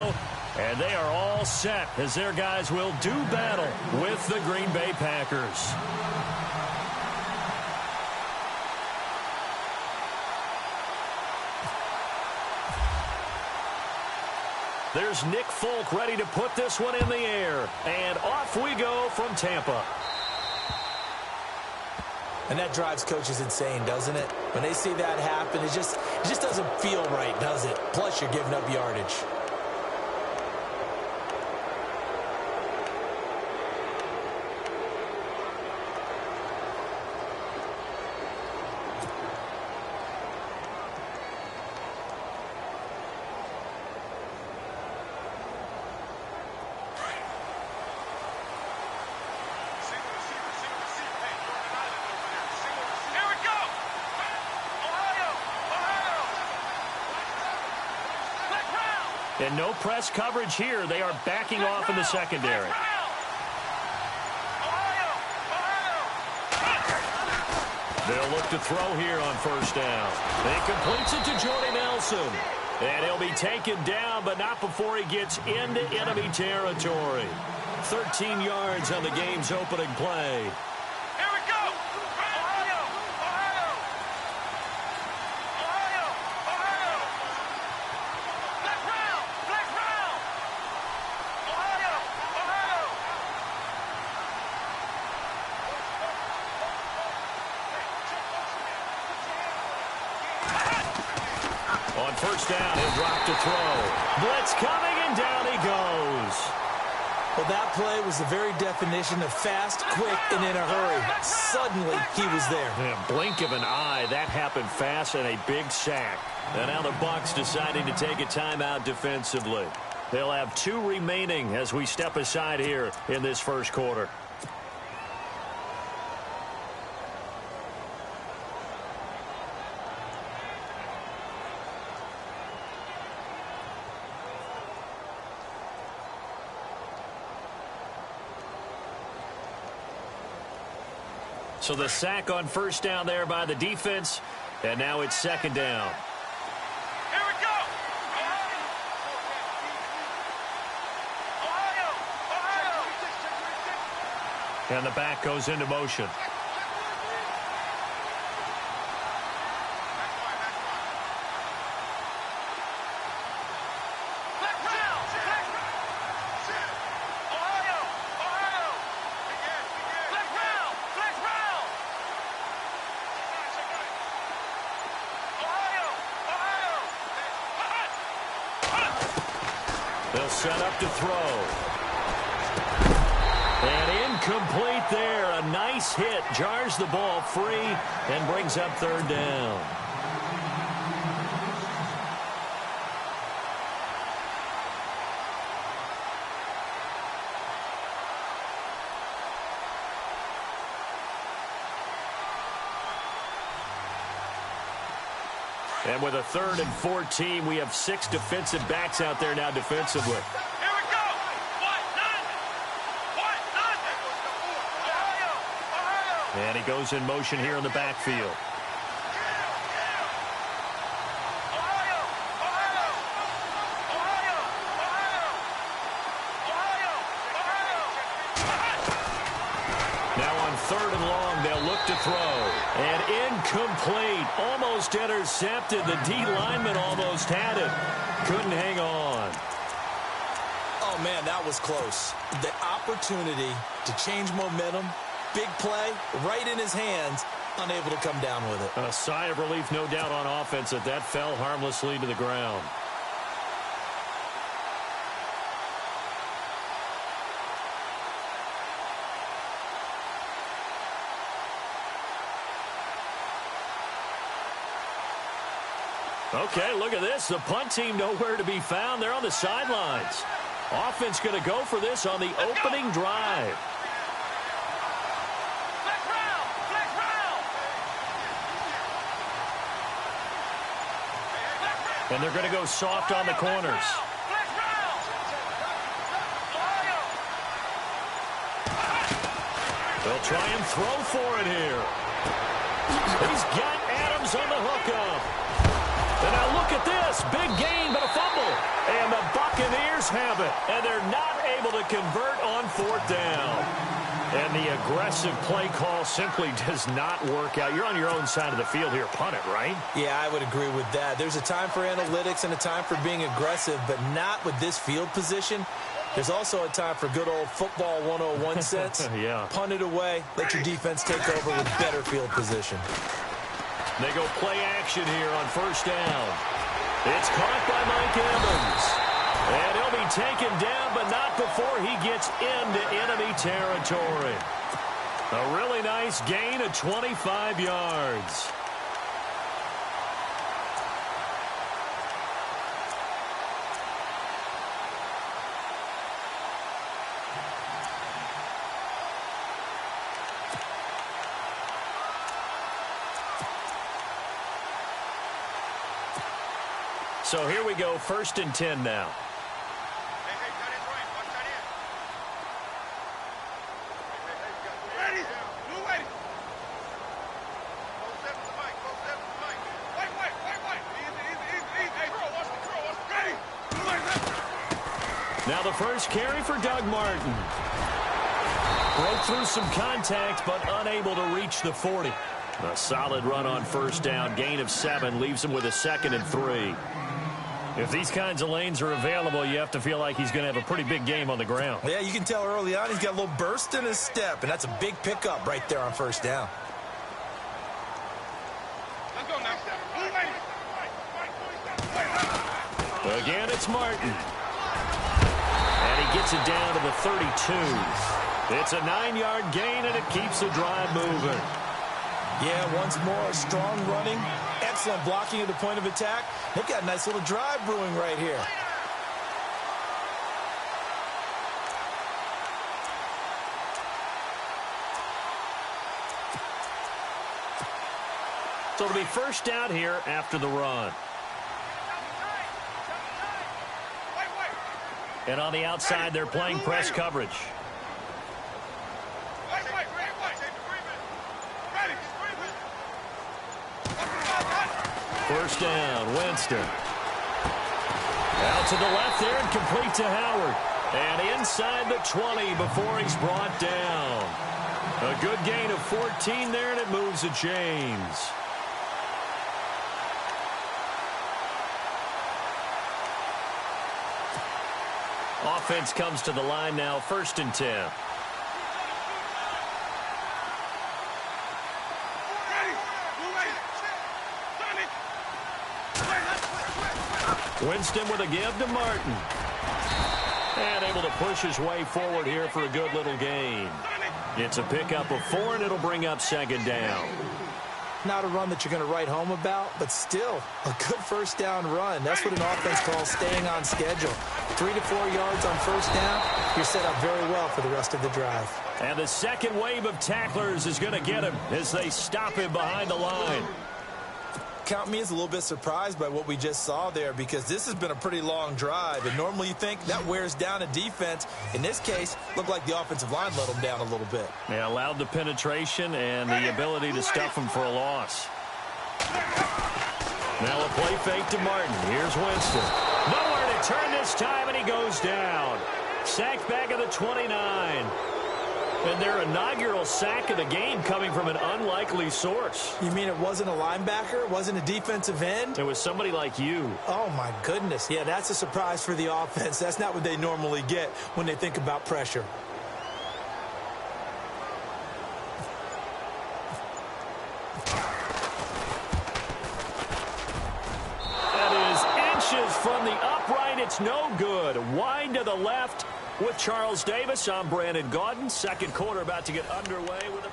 And they are all set as their guys will do battle with the Green Bay Packers. There's Nick Folk ready to put this one in the air. And off we go from Tampa. And that drives coaches insane, doesn't it? When they see that happen, it just doesn't feel right, does it? Plus, you're giving up yardage. And no press coverage here. They are backing off in the secondary. They'll look to throw here on first down. He completes it to Jordy Nelson. And he'll be taken down, but not before he gets into enemy territory. 13 yards on the game's opening play. On first down, he'll drop to throw. Blitz coming, and down he goes. Well, that play was the very definition of fast, quick, and in a hurry. Suddenly, he was there. Yeah, blink of an eye, that happened fast, and a big sack. And now the Bucs deciding to take a timeout defensively. They'll have 2 remaining as we step aside here in this first quarter. So the sack on first down there by the defense, and now it's second down. Here we go. And the back goes into motion. They'll set up to throw. And incomplete there. A nice hit. Jars the ball free and brings up third down. And with a 3rd and 14, we have 6 defensive backs out there now defensively. Here we go. And he goes in motion here in the backfield. Now on 3rd and long, they'll look to throw. And incomplete. Almost intercepted. The D lineman almost had it. Couldn't hang on. Oh, man, that was close. The opportunity to change momentum, big play, right in his hands, unable to come down with it. A sigh of relief, no doubt, on offense that fell harmlessly to the ground. Okay, look at this. The punt team nowhere to be found. They're on the sidelines. Offense going to go for this on the opening drive. And they're going to go soft on the corners. They'll try and throw for it here. He's got Adams on the hookup. And now look at this. Big gain, but a fumble. And the Buccaneers have it. And they're not able to convert on 4th down. And the aggressive play call simply does not work out. You're on your own side of the field here. Punt it, right? Yeah, I would agree with that. There's a time for analytics and a time for being aggressive, but not with this field position. There's also a time for good old football 101 sense. Yeah. Punt it away. Let your defense take over with better field position. They go play action here on 1st down. It's caught by Mike Evans. And he'll be taken down, but not before he gets into enemy territory. A really nice gain of 25 yards. So here we go, 1st and 10 now. Now the first carry for Doug Martin. Broke through some contact, but unable to reach the 40. A solid run on 1st down. Gain of 7 leaves him with a 2nd and 3. If these kinds of lanes are available, you have to feel like he's going to have a pretty big game on the ground. Yeah, you can tell early on he's got a little burst in his step, and that's a big pickup right there on 1st down. Again, it's Martin. And he gets it down to the 32. It's a 9-yard gain, and it keeps the drive moving. Yeah, once more, strong running, excellent blocking at the point of attack. They've got a nice little drive brewing right here. So it'll be 1st down here after the run. And on the outside, they're playing press coverage. 1st down, Winston. Out to the left there and complete to Howard. And inside the 20 before he's brought down. A good gain of 14 there, and it moves the chains. Offense comes to the line now, 1st and 10. Winston with a give to Martin. And able to push his way forward here for a good little gain. It's a pickup of 4, and it'll bring up 2nd down. Not a run that you're going to write home about, but still a good 1st down run. That's what an offense calls staying on schedule. 3 to 4 yards on 1st down, you're set up very well for the rest of the drive. And the second wave of tacklers is going to get him as they stop him behind the line. Count me as a little bit surprised by what we just saw there, because this has been a pretty long drive, and normally you think that wears down a defense. In this case, looked like the offensive line let them down a little bit. Yeah, allowed the penetration and the ability to stuff him for a loss. Now a play fake to Martin. Here's Winston. Nowhere to turn this time, and he goes down. Sacked back at the 29. And their inaugural sack of the game coming from an unlikely source. You mean it wasn't a linebacker? It wasn't a defensive end? It was somebody like you. Oh, my goodness. Yeah, that's a surprise for the offense. That's not what they normally get when they think about pressure. That is inches from the upright. It's no good. Wide to the left. With Charles Davis, I'm Brandon Gaudin. 2nd quarter about to get underway with a...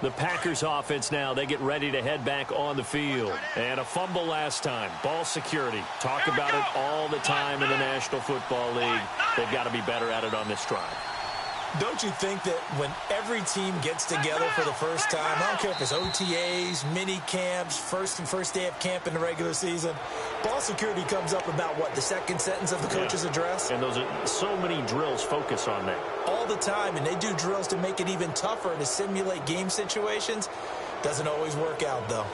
The Packers offense now, they get ready to head back on the field. And a fumble last time. Ball security. Talk about it all the time in the National Football League. They've got to be better at it on this drive. Don't you think that when every team gets together for the first time, I don't care if it's OTAs, mini camps, first day of camp in the regular season, Ball security comes up about, what, the second sentence of the coach's address? And those are so many drills focus on that. All the time, and they do drills to make it even tougher to simulate game situations. Doesn't always work out, though.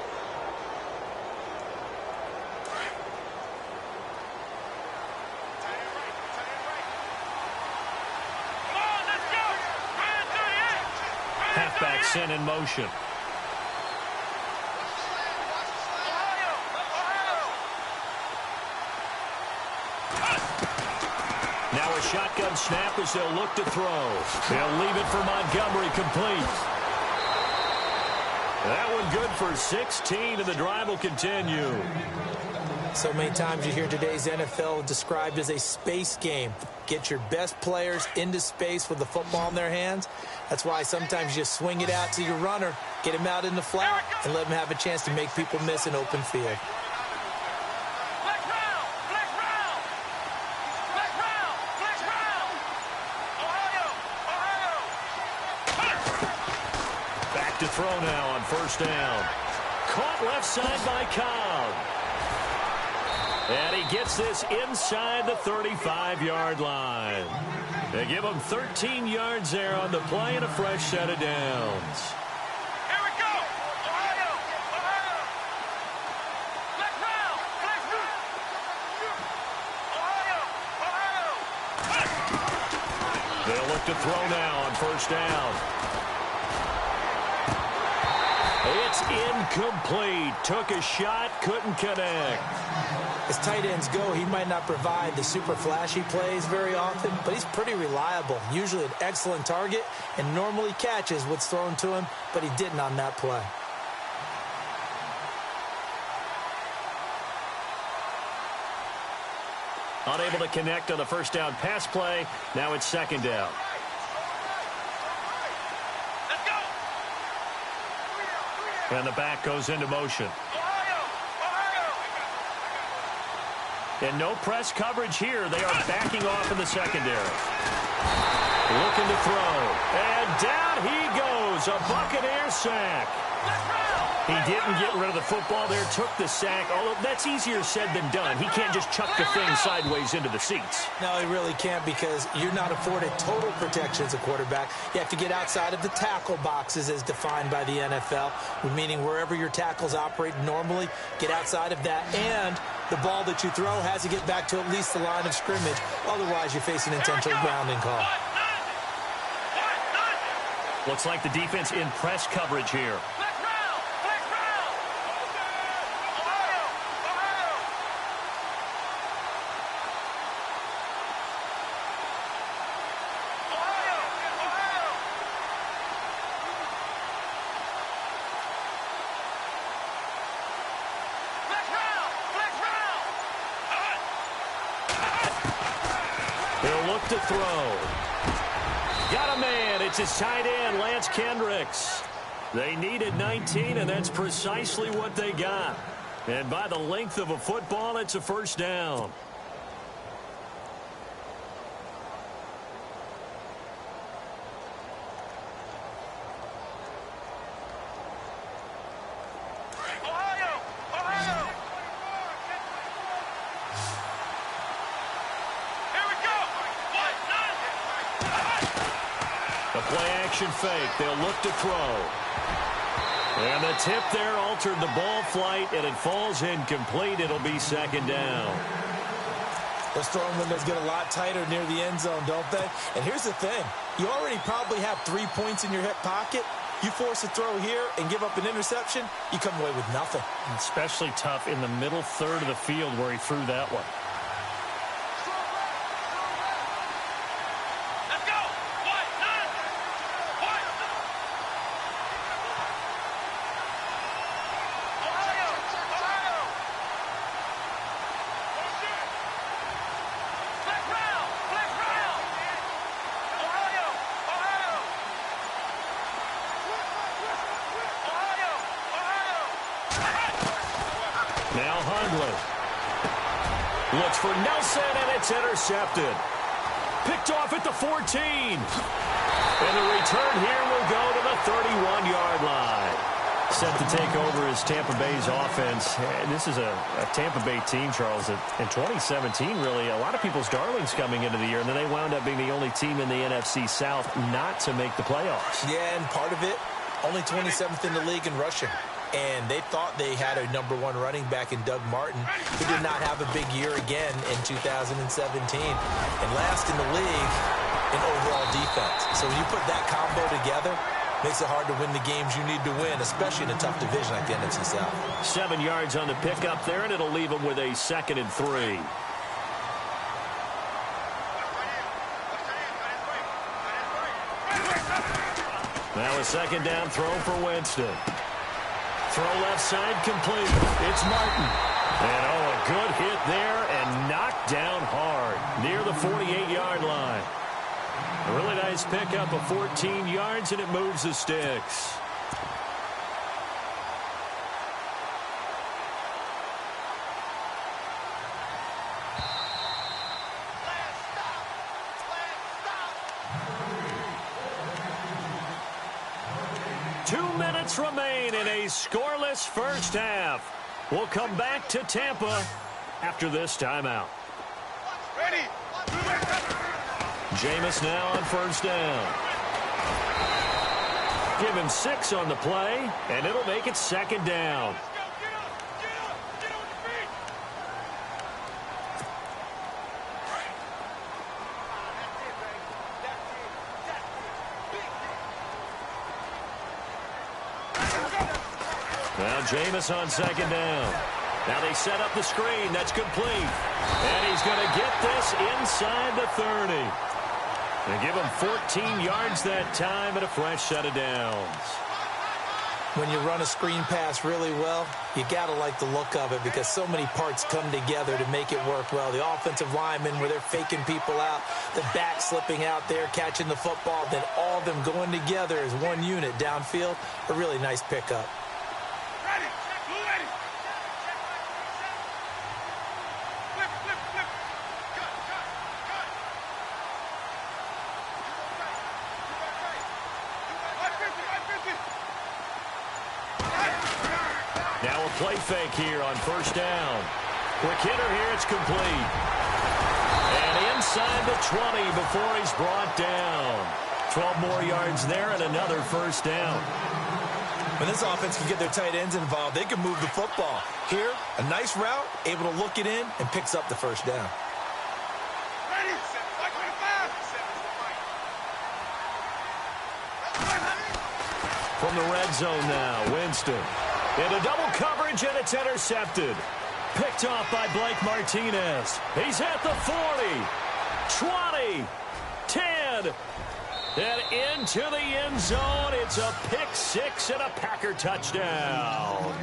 Halfback sent in motion. Now a shotgun snap as they'll look to throw. They'll leave it for Montgomery, complete. That one good for 16, and the drive will continue. So many times you hear today's NFL described as a space game. Get your best players into space with the football in their hands. That's why sometimes you swing it out to your runner, get him out in the flat, and let him have a chance to make people miss an open field. Back to throw now on first down. Caught left side by Cobb. And he gets this inside the 35-yard line. They give him 13 yards there on the play and a fresh set of downs. Here we go! Ohio! Ohio! Black round! Black round! Ohio! Ohio! They'll look to throw now on first down. It's incomplete. Took a shot, couldn't connect. As tight ends go, he might not provide the super flashy plays very often, but he's pretty reliable. Usually an excellent target and normally catches what's thrown to him, but he didn't on that play. Unable to connect on the first down pass play. Now it's second down. Let's go! And the back goes into motion. Ohio! Ohio! And no press coverage here. They are backing off in the secondary. Looking to throw. And down he goes. A Buccaneer sack. He didn't get rid of the football there, took the sack. Although that's easier said than done. He can't just chuck the thing sideways into the seats. No, he really can't, because you're not afforded total protection as a quarterback. You have to get outside of the tackle boxes as defined by the NFL, meaning wherever your tackles operate normally, get outside of that. And the ball that you throw has to get back to at least the line of scrimmage. Otherwise, you face an intentional grounding call. Looks like the defense in press coverage here. They'll look to throw. Got a man. It's his tight end, Lance Kendricks. They needed 19, and that's precisely what they got. And by the length of a football, it's a first down. Fake. They'll look to throw. And the tip there altered the ball flight, and it falls incomplete. It'll be second down. Those throwing windows get a lot tighter near the end zone, don't they? And here's the thing. You already probably have 3 points in your hip pocket. You force a throw here and give up an interception, you come away with nothing. Especially tough in the middle third of the field where he threw that one. Looks for Nelson, and it's intercepted. Picked off at the 14. And the return here will go to the 31-yard line. Set to take over as Tampa Bay's offense. This is a Tampa Bay team, Charles, that in 2017, really, a lot of people's darlings coming into the year, and then they wound up being the only team in the NFC South not to make the playoffs. Yeah, and part of it, only 27th in the league in rushing. And they thought they had a #1 running back in Doug Martin, who did not have a big year again in 2017. And last in the league in overall defense. So when you put that combo together, makes it hard to win the games you need to win, especially in a tough division like the NFC South. 7 yards on the pickup there, and it'll leave them with a 2nd and 3. Now a 2nd down throw for Winston. Throw left side complete. It's Martin. And a good hit there and knocked down hard near the 48-yard line. A really nice pickup of 14 yards, and it moves the sticks. Remain in a scoreless first half. We'll come back to Tampa after this timeout. Ready. Jameis now on 1st down. Give him 6 on the play, and it'll make it 2nd down. Now Jameis on 2nd down. Now they set up the screen. That's complete. And he's going to get this inside the 30. They give him 14 yards that time and a fresh set of downs. When you run a screen pass really well, you got to like the look of it because so many parts come together to make it work well. The offensive linemen, where they're faking people out, the back slipping out there, catching the football, then all of them going together as one unit downfield. A really nice pickup. Now a play fake here on 1st down. Quick hitter here, it's complete. And inside the 20 before he's brought down. 12 more yards there and another 1st down. When this offense can get their tight ends involved, they can move the football. Here, a nice route, able to look it in, and picks up the 1st down. From the red zone now, Winston. Into double coverage, and it's intercepted. Picked off by Blake Martinez. He's at the 40, 20, 10, and into the end zone. It's a pick 6 and a Packer touchdown.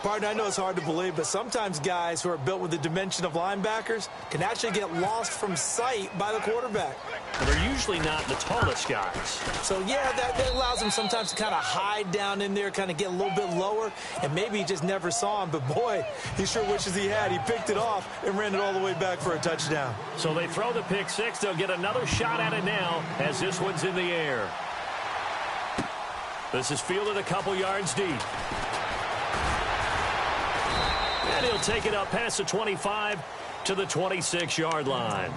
Partner, I know it's hard to believe, but sometimes guys who are built with the dimension of linebackers can actually get lost from sight by the quarterback. And they're usually not the tallest guys. So, yeah, that allows them sometimes to kind of hide down in there, kind of get a little bit lower, and maybe he just never saw him. But, boy, he sure wishes he had. He picked it off and ran it all the way back for a touchdown. So they throw the pick 6. They'll get another shot at it now as this one's in the air. This is fielded a couple yards deep. And he'll take it up past the 25 to the 26-yard line.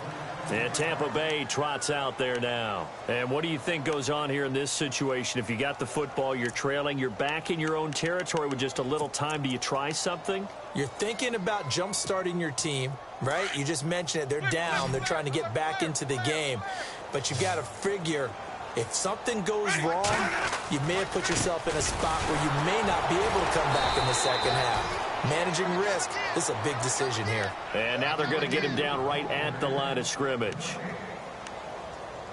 And Tampa Bay trots out there now. And what do you think goes on here in this situation? If you got the football, you're trailing, you're back in your own territory with just a little time. Do you try something? You're thinking about jump-starting your team, right? You just mentioned it. They're down. They're trying to get back into the game. But you got to figure, if something goes wrong, you may have put yourself in a spot where you may not be able to come back in the second half. Managing risk, this is a big decision here. And now they're going to get him down right at the line of scrimmage.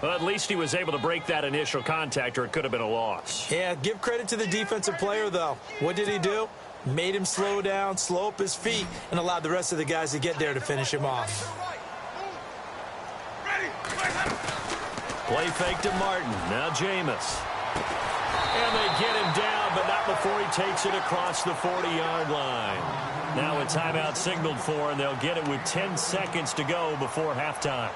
Well, at least he was able to break that initial contact, or it could have been a loss. Yeah, give credit to the defensive player, though. What did he do? Made him slow down, slow up his feet, and allowed the rest of the guys to get there to finish him off. Play fake to Martin. Now Jameis. And they get him down, but not before he takes it across the 40-yard line. Now a timeout signaled for, and they'll get it with 10 seconds to go before halftime.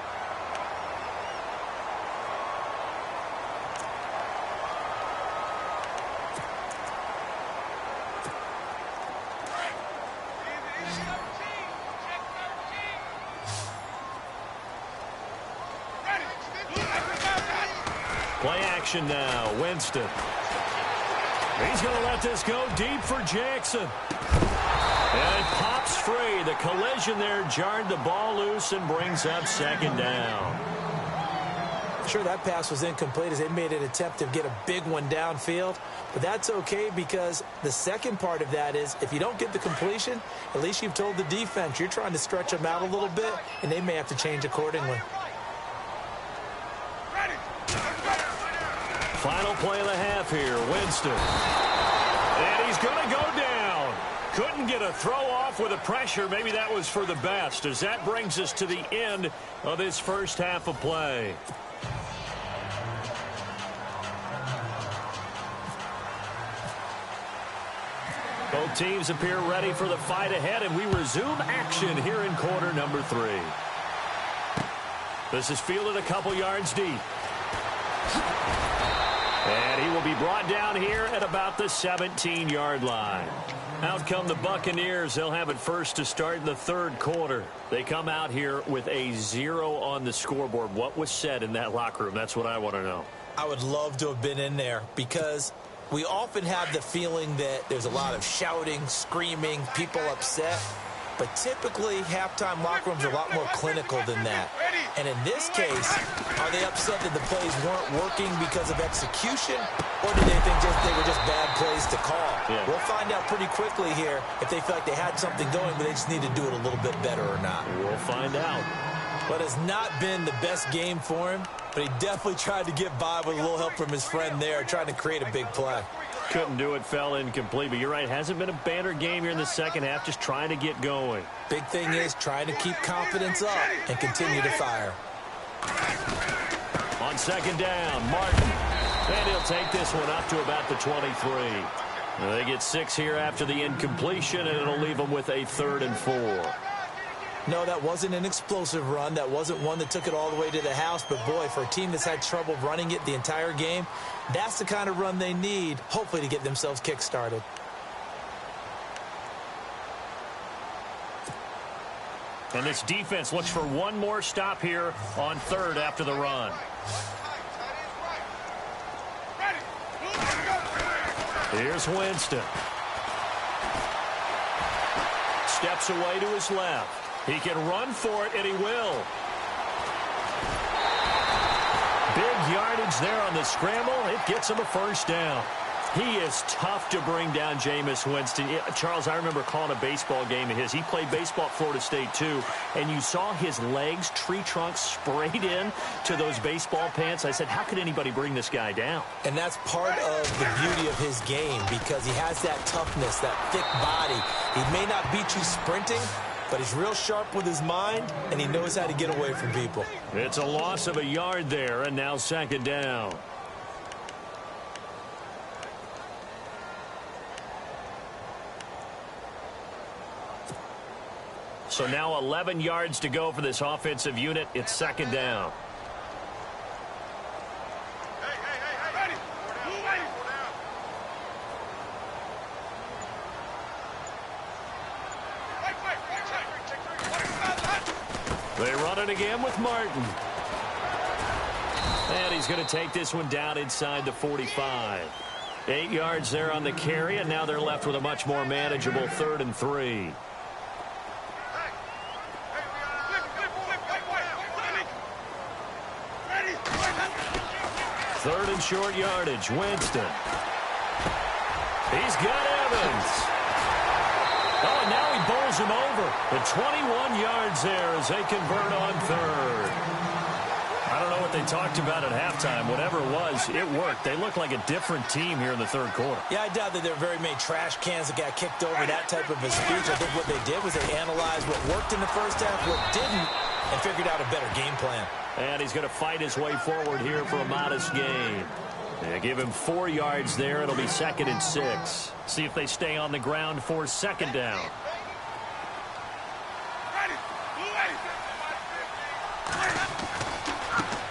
Play action now. Winston. He's going to let this go deep for Jackson. And it pops free. The collision there jarred the ball loose and brings up second down. Sure, that pass was incomplete as they made an attempt to get a big one downfield. But that's okay because the second part of that is if you don't get the completion, at least you've told the defense you're trying to stretch them out a little bit, and they may have to change accordingly. Final play of the half here. Winston. And he's going to go down. Couldn't get a throw off with the pressure. Maybe that was for the best as that brings us to the end of this first half of play. Both teams appear ready for the fight ahead, and we resume action here in quarter number 3. This is fielded a couple yards deep. And he will be brought down here at about the 17-yard line. Out come the Buccaneers. They'll have it first to start in the third quarter. They come out here with a 0 on the scoreboard. What was said in that locker room? That's what I want to know. I would love to have been in there because we often have the feeling that there's a lot of shouting, screaming, people upset. But typically, halftime locker rooms are a lot more clinical than that. And in this case, are they upset that the plays weren't working because of execution? Or do they think they were just bad plays to call? Yeah. We'll find out pretty quickly here if they feel like they had something going, but they just need to do it a little bit better or not. We'll find out. But it's not been the best game for him, but he definitely tried to get by with a little help from his friend there, trying to create a big play. Couldn't do it, fell incomplete. But you're right, hasn't been a banner game here in the second half, just trying to get going. Big thing is trying to keep confidence up and continue to fire. On second down, Martin. And he'll take this one up to about the 23. They get 6 here after the incompletion, and it'll leave them with a 3rd and 4. No, that wasn't an explosive run. That wasn't one that took it all the way to the house. But, boy, for a team that's had trouble running it the entire game, that's the kind of run they need, hopefully, to get themselves kick-started. And this defense looks for one more stop here on 3rd after the run. Here's Winston. Steps away to his left. He can run for it, and he will. Big yardage there on the scramble. It gets him a first down. He is tough to bring down, Jameis Winston. Charles, I remember calling a baseball game of his. He played baseball at Florida State, too, and you saw his legs, tree trunks sprayed in to those baseball pants. I said, how could anybody bring this guy down? And that's part of the beauty of his game because he has that toughness, that thick body. He may not beat you sprinting, but he's real sharp with his mind, and he knows how to get away from people. It's a loss of a yard there, and now second down. So now 11 yards to go for this offensive unit. It's second down. They run it again with Martin. And he's going to take this one down inside the 45. 8 yards there on the carry, and now they're left with a much more manageable 3rd and 3. Third and short yardage, Winston. He's got Evans. Oh, and now he bowls him over. The 21 yards there as they convert on 3rd. I don't know what they talked about at halftime. Whatever it was, it worked. They look like a different team here in the 3rd quarter. Yeah, I doubt that there are very many trash cans that got kicked over, that type of a speech. I think what they did was they analyzed what worked in the first half, what didn't, and figured out a better game plan. And he's going to fight his way forward here for a modest gain. They give him 4 yards there. It'll be 2nd and 6. See if they stay on the ground for second down.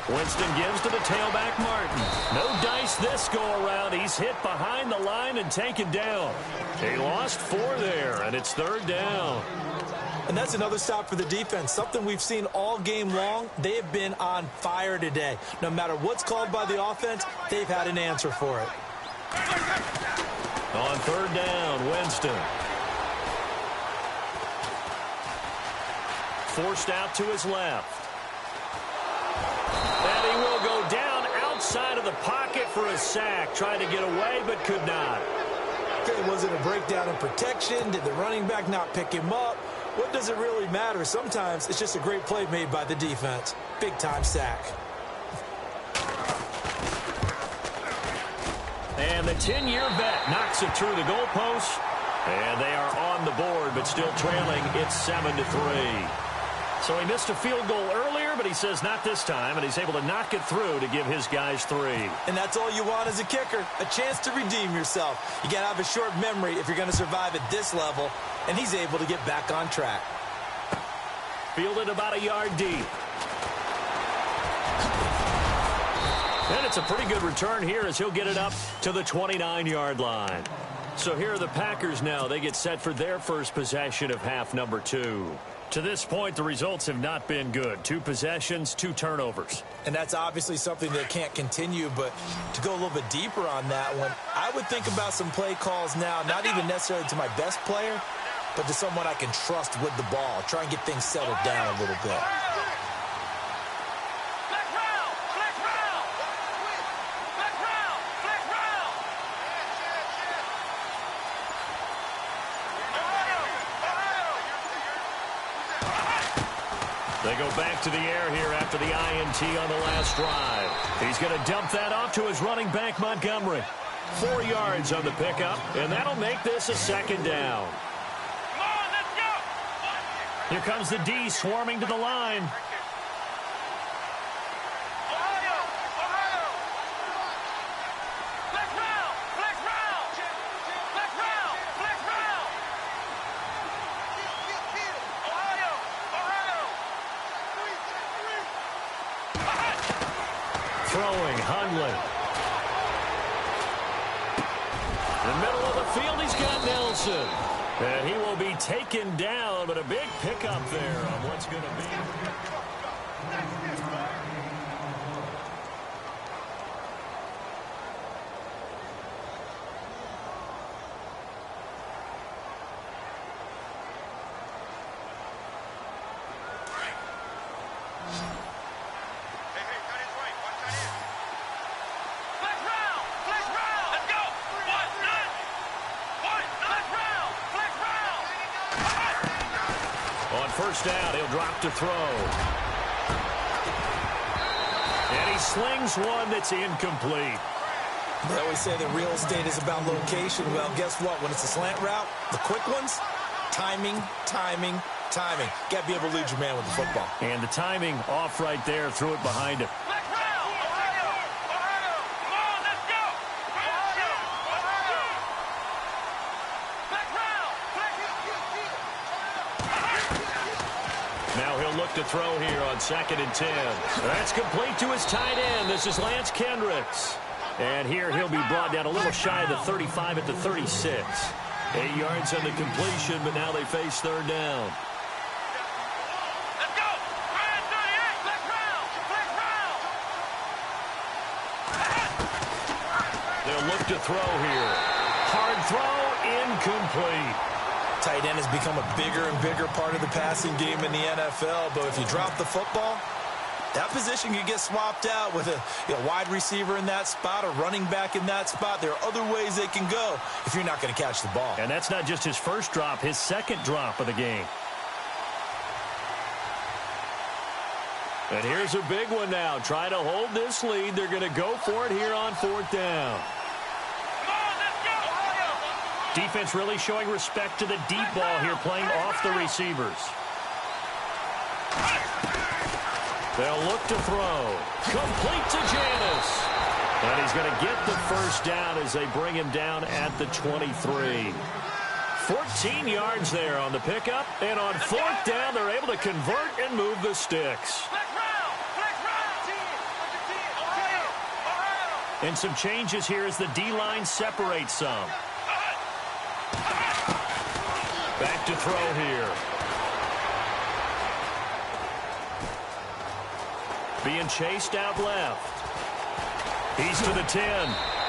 Winston gives to the tailback, Martin. No dice this go-around. He's hit behind the line and taken down. He lost 4 there, and it's 3rd down. And that's another stop for the defense, something we've seen all game long. They have been on fire today. No matter what's called by the offense, they've had an answer for it. On third down, Winston. Forced out to his left. And he will go down outside of the pocket for a sack. Tried to get away, but could not. Okay, was it a breakdown in protection? Did the running back not pick him up? What does it really matter? Sometimes it's just a great play made by the defense. Big-time sack. And the 10-year vet knocks it through the goalpost. And they are on the board, but still trailing. It's 7-3. So he missed a field goal earlier, but he says not this time, and he's able to knock it through to give his guys 3. And that's all you want as a kicker, a chance to redeem yourself. You got to have a short memory if you're going to survive at this level, and he's able to get back on track. Fielded about a yard deep. And it's a pretty good return here as he'll get it up to the 29-yard line. So here are the Packers now. They get set for their first possession of half number 2. To this point, the results have not been good. 2 possessions, 2 turnovers. And that's obviously something that can't continue, but to go a little bit deeper on that one, I would think about some play calls now, not even necessarily to my best player, but to someone I can trust with the ball. Try and get things settled down a little bit. They go back to the air here after the INT on the last drive. He's going to dump that off to his running back, Montgomery. 4 yards on the pickup, and that'll make this a second down. Come on, let's go. Here comes the D swarming to the line. Throwing, Hundley. In the middle of the field, he's got Nelson. And he will be taken down, but a big pickup there on what's going to be. First down, he'll drop to throw. And he slings one that's incomplete. They always say that real estate is about location. Well, guess what? When it's a slant route, the quick ones, timing, timing, timing. Got to be able to lead your man with the football. And the timing off right there, threw it behind him. To throw here on 2nd and 10. That's complete to his tight end. This is Lance Kendricks. And here he'll be brought down a little shy of the 35 at the 36. 8 yards on the completion, but now they face third down. Let's go! 38, let's round! They'll look to throw here. Hard throw, incomplete. Tight end has become a bigger and bigger part of the passing game in the NFL, but if you drop the football, that position can get swapped out with a wide receiver in that spot, a running back in that spot. There are other ways they can go if you're not going to catch the ball. And that's not just his first drop, his second drop of the game. And here's a big one now. Trying to hold this lead. They're going to go for it here on 4th down. Defense really showing respect to the deep ball here, playing off the receivers. They'll look to throw. Complete to Janis. And he's going to get the first down as they bring him down at the 23. 14 yards there on the pickup. And on 4th down, they're able to convert and move the sticks. And some changes here as the D-line separates some. Back to throw here. being chased out left. He's to the 10.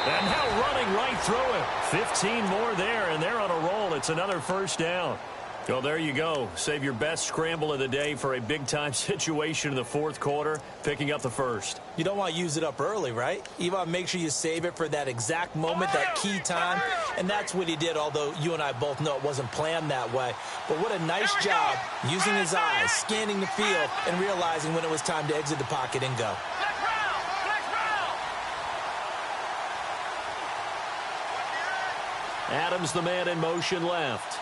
And now running right through it. 15 more there, and they're on a roll. It's another first down. Well, there you go. Save your best scramble of the day for a big-time situation in the fourth quarter, picking up the first. You don't want to use it up early, right? You want to make sure you save it for that exact moment, that key time. And that's what he did, although you and I both know it wasn't planned that way. But what a nice job using his eyes, scanning the field, and realizing when it was time to exit the pocket and go. Adams, the man in motion left.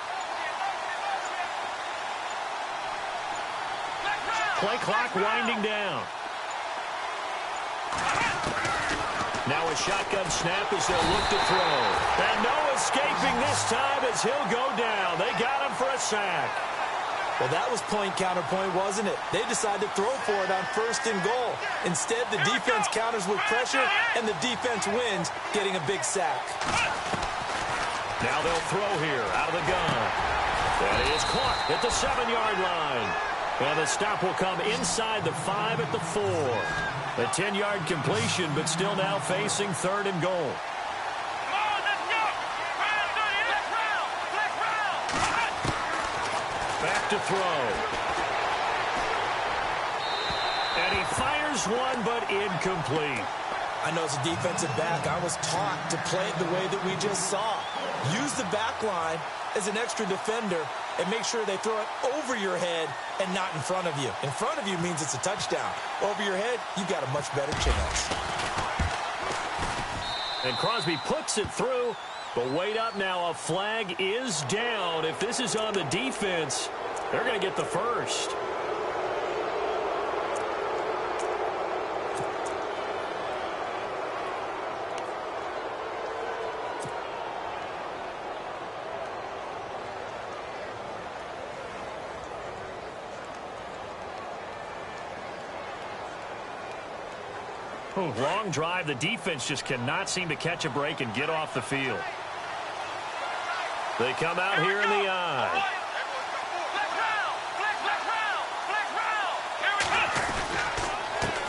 Play clock winding down. Now a shotgun snap as they'll look to throw. And no escaping this time as he'll go down. They got him for a sack. Well, that was point counterpoint, wasn't it? They decided to throw for it on 1st and goal. Instead, the defense counters with pressure, and the defense wins, getting a big sack. Now they'll throw here out of the gun. That is caught at the 7-yard line. And the stop will come inside the 5 at the 4. A 10-yard completion, but still now facing 3rd and goal. Come on, let's go! Let's round! Back to throw. And he fires one, but incomplete. I know as a defensive back, I was taught to play it the way that we just saw. Use the back line as an extra defender and make sure they throw it over your head and not in front of you. In front of you means it's a touchdown. Over your head, you've got a much better chance. And Crosby puts it through, but wait up now. A flag is down. If this is on the defense, they're going to get the first. Long drive. The defense just cannot seem to catch a break and get off the field. They come out here in the eye.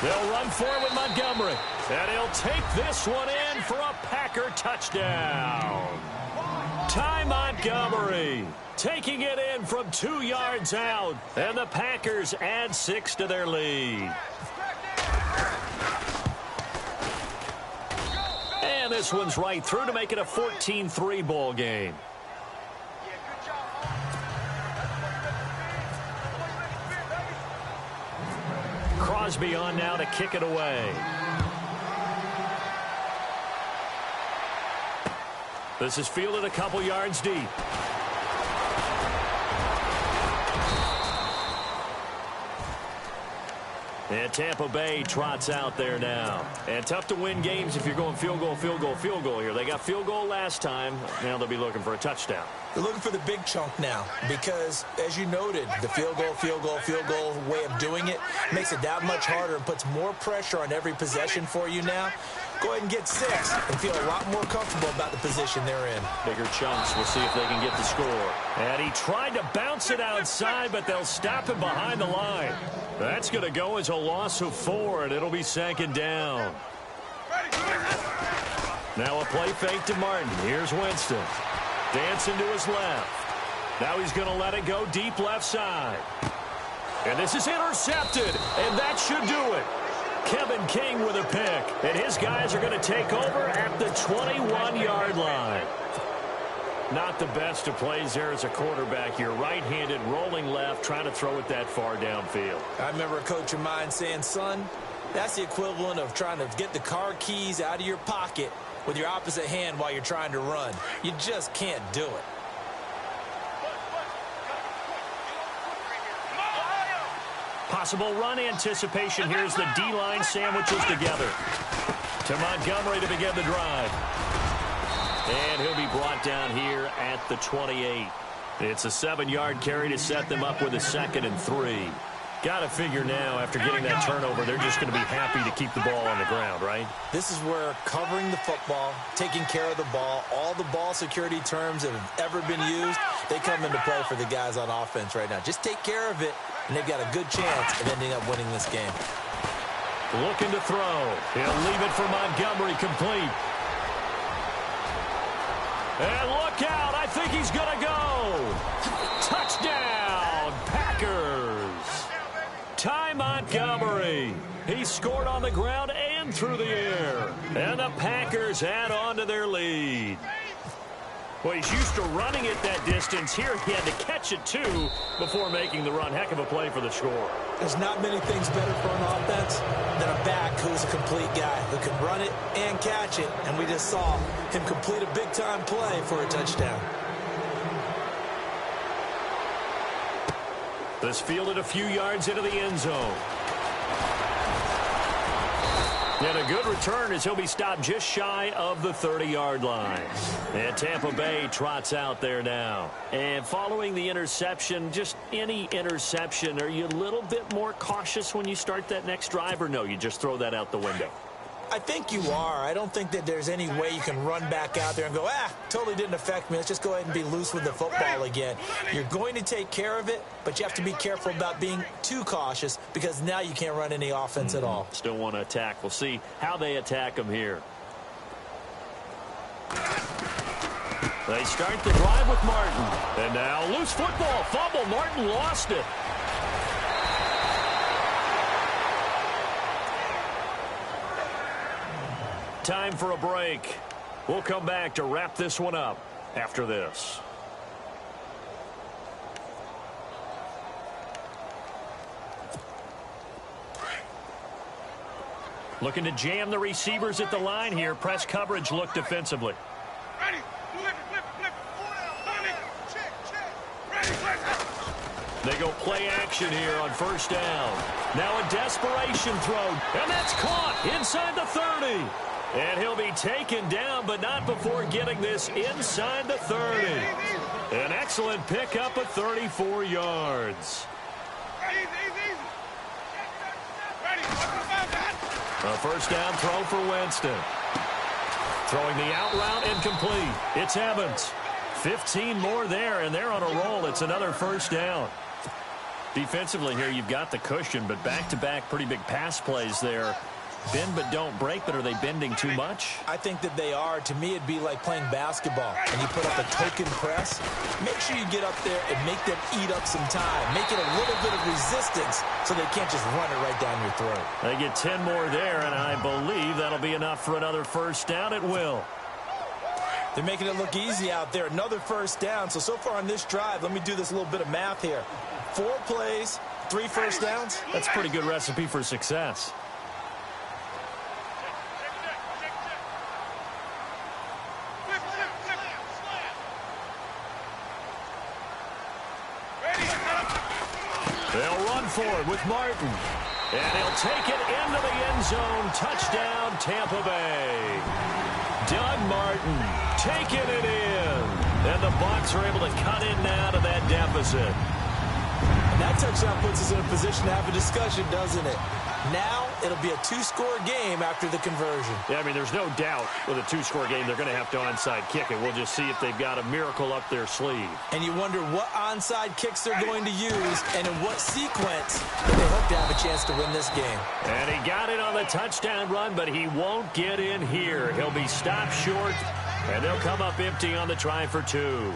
They'll run forward with Montgomery. And he'll take this one in for a Packer touchdown. Ty Montgomery taking it in from 2 yards out. And the Packers add 6 to their lead. And this one's right through to make it a 14-3 ball game. Crosby on now to kick it away. This is fielded a couple yards deep. And Tampa Bay trots out there now. And tough to win games if you're going field goal, field goal, field goal here. They got field goal last time. Now they'll be looking for a touchdown. They're looking for the big chunk now because, as you noted, the field goal way of doing it makes it that much harder and puts more pressure on every possession for you now. Go ahead and get 6 and feel a lot more comfortable about the position they're in. Bigger chunks. We'll see if they can get the score. And he tried to bounce it outside, but they'll stop him behind the line. That's going to go as a loss of 4, and it'll be 2nd down. Now a play fake to Martin. Here's Winston. Dancing to his left. Now he's going to let it go deep left side. And this is intercepted, and that should do it. Kevin King with a pick, and his guys are going to take over at the 21-yard line. Not the best of plays there as a quarterback. You're right-handed, rolling left, trying to throw it that far downfield. I remember a coach of mine saying, son, that's the equivalent of trying to get the car keys out of your pocket with your opposite hand while you're trying to run. You just can't do it. Possible run anticipation. Here's the D-line sandwiches together. To Montgomery to begin the drive. And he'll be brought down here at the 28. It's a 7-yard carry to set them up with a 2nd and 3. Got to figure now, after getting that turnover, they're just going to be happy to keep the ball on the ground, right? This is where covering the football, taking care of the ball, all the ball security terms that have ever been used, they come into play for the guys on offense right now. Just take care of it, and they've got a good chance of ending up winning this game. looking to throw. He'll leave it for Montgomery, complete. And look out, I think he's going to go. Touchdown, Packers. Ty Montgomery. He scored on the ground and through the air. And the Packers add on to their lead. Well, he's used to running it that distance. Here he had to catch it, too, before making the run. Heck of a play for the score. There's not many things better for an offense than a back who's a complete guy who can run it and catch it. And we just saw him complete a big-time play for a touchdown. This fielded a few yards into the end zone. And a good return as he'll be stopped just shy of the 30-yard line. And Tampa Bay trots out there now. And following the interception, just any interception, are you a little bit more cautious when you start that next drive, or no, you just throw that out the window? I think you are. I don't think that there's any way you can run back out there and go, totally didn't affect me. Let's just go ahead and be loose with the football again. You're going to take care of it, but you have to be careful about being too cautious because now you can't run any offense at all. Still want to attack. We'll see how they attack him here. They start the drive with Martin. And now loose football. Fumble. Martin lost it. Time for a break. We'll come back to wrap this one up after this. Looking to jam the receivers at the line here. Press coverage look defensively. Ready. They go play action here on first down. Now a desperation throw. And that's caught inside the 30. And he'll be taken down, but not before getting this inside the 30. An excellent pickup of 34 yards. A first down throw for Winston. Throwing the out route incomplete. It's Evans. 15 more there, and they're on a roll. It's another first down. Defensively here, you've got the cushion, but back-to-back pretty big pass plays there. Bend but don't break, but are they bending too much? I think that they are. To me, it'd be like playing basketball, and you put up a token press. Make sure you get up there and make them eat up some time. Make it a little bit of resistance so they can't just run it right down your throat. They get 10 more there, and I believe that'll be enough for another first down. It will. They're making it look easy out there. Another first down. So far on this drive, let me do this little bit of math here. 4 plays, 3 first downs. That's a pretty good recipe for success. They'll run for it with Martin. And he'll take it into the end zone. Touchdown, Tampa Bay. Doug Martin taking it in. And the Bucs are able to cut in now to that deficit. And that touchdown puts us in a position to have a discussion, doesn't it? Now it'll be a 2-score game after the conversion. Yeah, I mean, there's no doubt with a 2-score game they're going to have to onside kick it. We'll just see if they've got a miracle up their sleeve. And you wonder what onside kicks they're going to use and in what sequence that they hope to have a chance to win this game. And he got it on the touchdown run, but he won't get in here. He'll be stopped short, and they'll come up empty on the try for 2.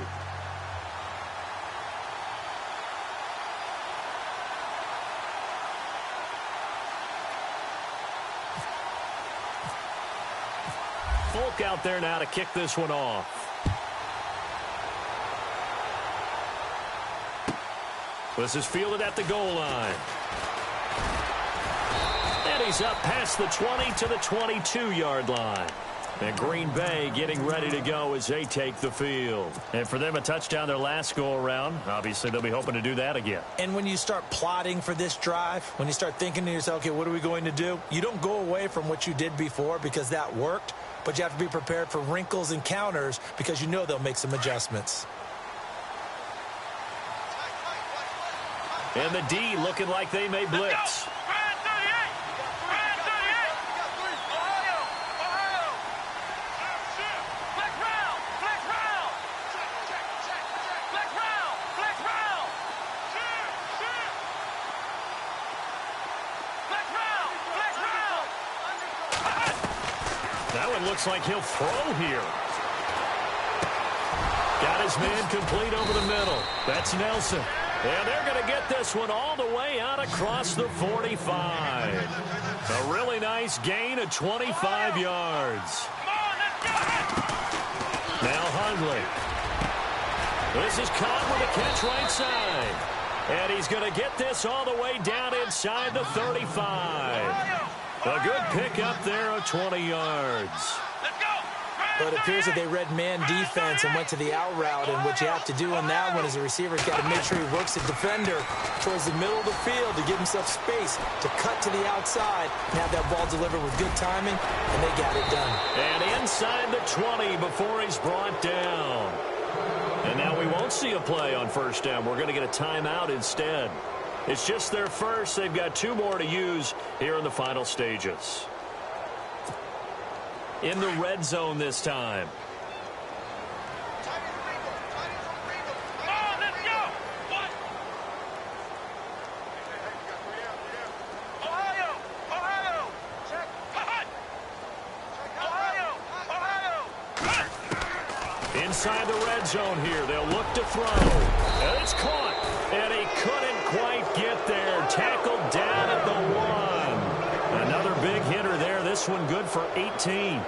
Folk out there now to kick this one off. This is fielded at the goal line. And he's up past the 20 to the 22-yard line. And Green Bay getting ready to go as they take the field. And for them, a touchdown their last go-around. Obviously, they'll be hoping to do that again. And when you start plotting for this drive, when you start thinking to yourself, okay, what are we going to do? You don't go away from what you did before because that worked. But you have to be prepared for wrinkles and counters because you know they'll make some adjustments. And the D looking like they may blitz. That one looks like he'll throw here. Got his man complete over the middle. That's Nelson. And they're going to get this one all the way out across the 45. A really nice gain of 25 yards. Now Hundley. This is caught with a catch right side. And he's going to get this all the way down inside the 35. A good pickup there of 20 yards. But it appears that they read man defense and went to the out route. And what you have to do on that one is the receiver's got to make sure he works the defender towards the middle of the field to give himself space to cut to the outside and have that ball delivered with good timing, and they got it done. And inside the 20 before he's brought down. And now we won't see a play on first down. We're going to get a timeout instead. It's just their first. They've got 2 more to use here in the final stages. In the red zone this time. Inside the red zone here. They'll look to throw. And it's caught. And he couldn't quite get there. Tackled down at the 1. Another big hitter there. This one good for 18.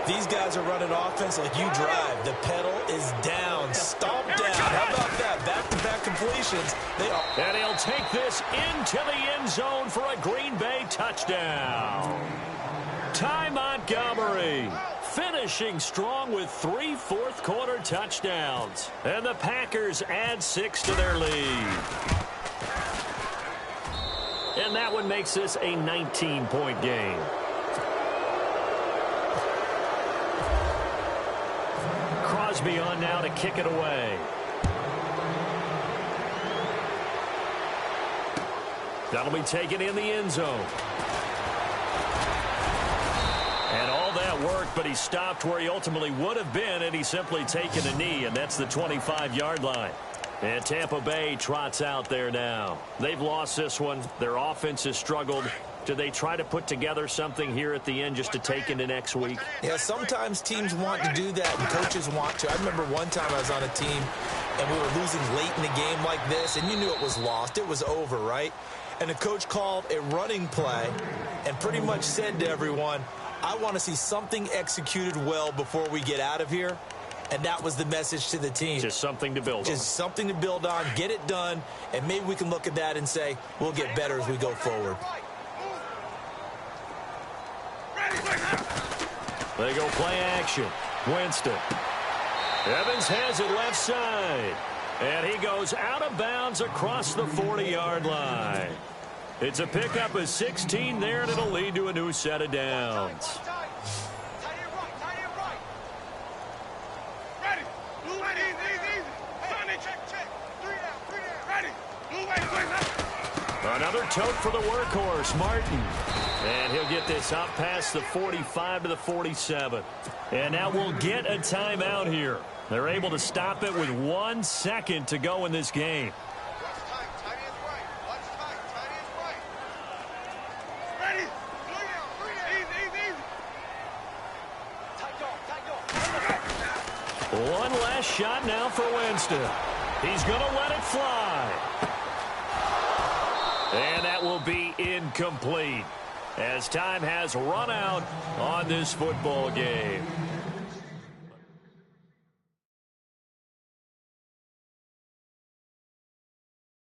These guys are running offense like you drive. The pedal is down. Stomp down. How about that? Back-to-back completions. And he'll take this into the end zone for a Green Bay touchdown. Ty Montgomery finishing strong with 3 fourth-quarter touchdowns. And the Packers add 6 to their lead. And that one makes this a 19-point game. Crosby on now to kick it away. That'll be taken in the end zone. And all that worked, but he stopped where he ultimately would have been, and he's simply taken a knee, and that's the 25-yard line. And Tampa Bay trots out there now. They've lost this one. Their offense has struggled. Do they try to put together something here at the end just to take into next week? Yeah, sometimes teams want to do that and coaches want to. I remember one time I was on a team and we were losing late in the game like this, and you knew it was lost. It was over, right? And the coach called a running play and pretty much said to everyone, I want to see something executed well before we get out of here. And that was the message to the team. Just something to build on. Just something to build on, get it done, and maybe we can look at that and say, we'll get better as we go forward. They go play action. Winston. Evans has it left side. And he goes out of bounds across the 40-yard line. It's a pickup of 16 there, and it'll lead to a new set of downs. Another tote for the workhorse, Martin. And he'll get this out past the 45 to the 47. And now we'll get a timeout here. They're able to stop it with 1 second to go in this game. One last shot now for Winston. He's going to let it fly. And that will be incomplete as time has run out on this football game.